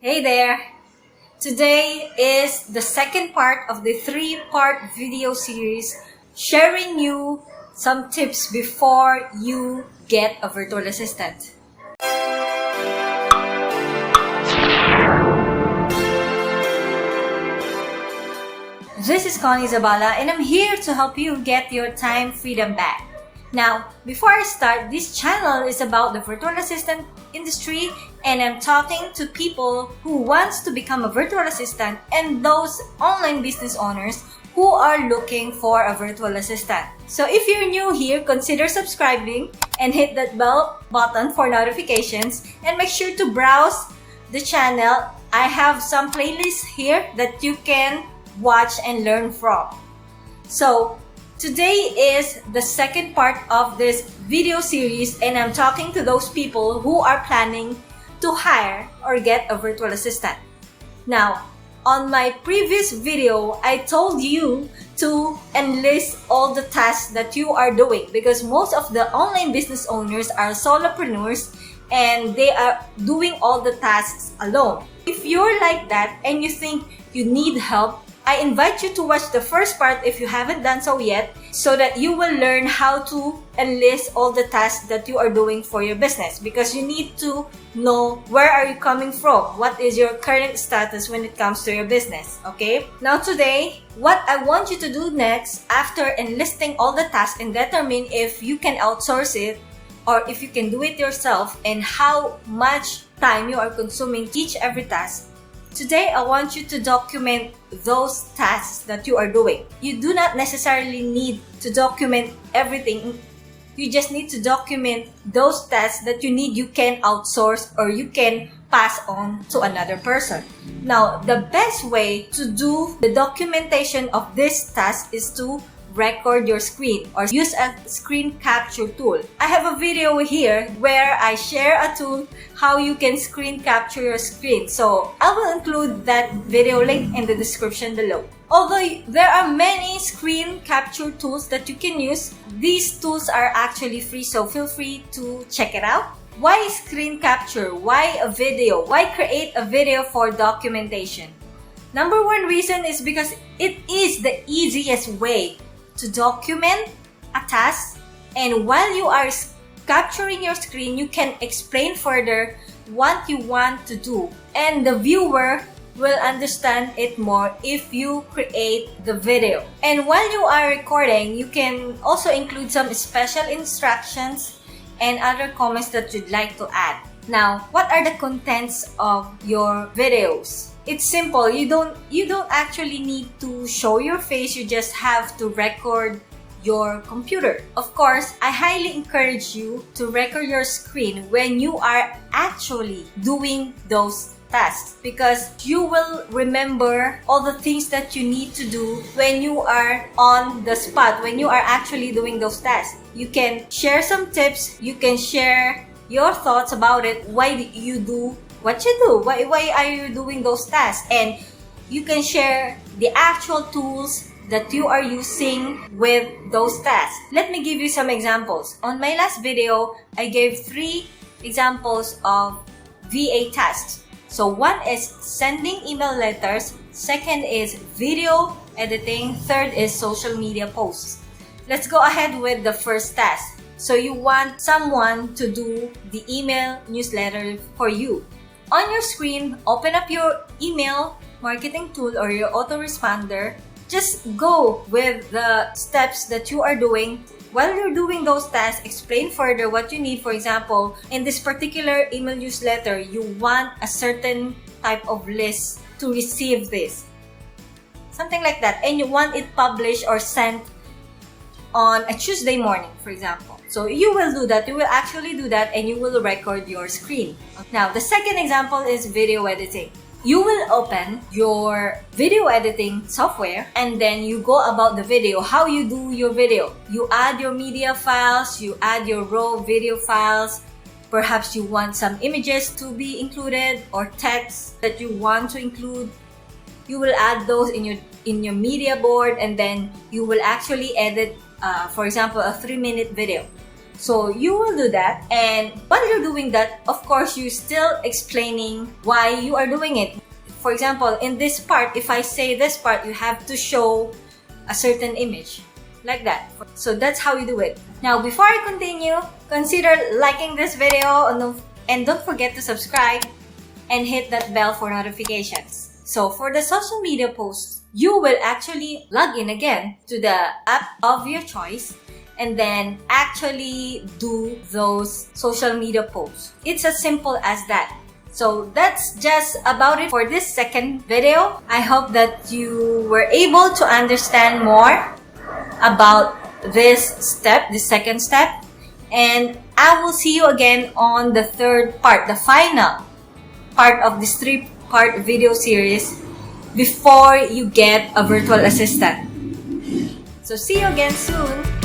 Hey there! Today is the second part of the three-part video series sharing you some tips before you get a virtual assistant. This is Connie Zabala and I'm here to help you get your time freedom back. Now, before I start, this channel is about the virtual assistant industry and I'm talking to people who wants to become a virtual assistant and those online business owners who are looking for a virtual assistant. So if you're new here, consider subscribing and hit that bell button for notifications and make sure to browse the channel. I have some playlists here that you can watch and learn from. So today is the second part of this video series and I'm talking to those people who are planning to hire or get a virtual assistant. Now, on my previous video, I told you to enlist all the tasks that you are doing because most of the online business owners are solopreneurs and they are doing all the tasks alone. If you're like that and you think you need help, I invite you to watch the first part if you haven't done so yet so that you will learn how to enlist all the tasks that you are doing for your business because you need to know where are you coming from, what is your current status when it comes to your business, okay? Now today, what I want you to do next after enlisting all the tasks and determine if you can outsource it or if you can do it yourself and how much time you are consuming each every task. Today, I want you to document those tasks that you are doing. You do not necessarily need to document everything. You just need to document those tasks that you can outsource or you can pass on to another person. Now, the best way to do the documentation of this task is to record your screen or use a screen capture tool. I have a video here where I share a tool how you can screen capture your screen. So I will include that video link in the description below. Although there are many screen capture tools that you can use, these tools are actually free, so feel free to check it out. Why screen capture? Why a video? Why create a video for documentation? Number one reason is because it is the easiest way to document a task, and while you are capturing your screen, you can explain further what you want to do, and the viewer will understand it more if you create the video. And while you are recording, you can also include some special instructions and other comments that you'd like to add. Now, what are the contents of your videos? It's simple. You don't actually need to show your face. You just have to record your computer. Of course, I highly encourage you to record your screen when you are actually doing those tasks because you will remember all the things that you need to do when you are on the spot, when you are actually doing those tasks. You can share some tips. You can share your thoughts about it. Why do you do what you do? Why are you doing those tasks? And you can share the actual tools that you are using with those tasks. Let me give you some examples. On my last video, I gave 3 examples of VA tasks. So one is sending email letters, second is video editing, third is social media posts. Let's go ahead with the first task. So you want someone to do the email newsletter for you. On your screen, open up your email marketing tool or your autoresponder. Just go with the steps that you are doing. While you're doing those tasks, explain further what you need. For example, in this particular email newsletter, you want a certain type of list to receive this. Something like that. And you want it published or sent on a Tuesday morning, for example. So you will do that. You will actually do that and you will record your screen. Now, the second example is video editing. You will open your video editing software and then you go about the video, how you do your video. You add your media files, you add your raw video files. Perhaps you want some images to be included or text that you want to include. You will add those in your media board and then you will actually edit, for example, a 3-minute video. So you will do that, and while you're doing that, of course, you're still explaining why you are doing it. For example, in this part, if I say this part, you have to show a certain image, like that. So that's how you do it. Now, before I continue, consider liking this video, and don't forget to subscribe and hit that bell for notifications. So for the social media posts, you will actually log in again to the app of your choice and then actually do those social media posts. It's as simple as that. So that's just about it for this second video. I hope that you were able to understand more about this step, the second step. And I will see you again on the third part, the final part of this 3-part video series before you get a virtual assistant. So see you again soon.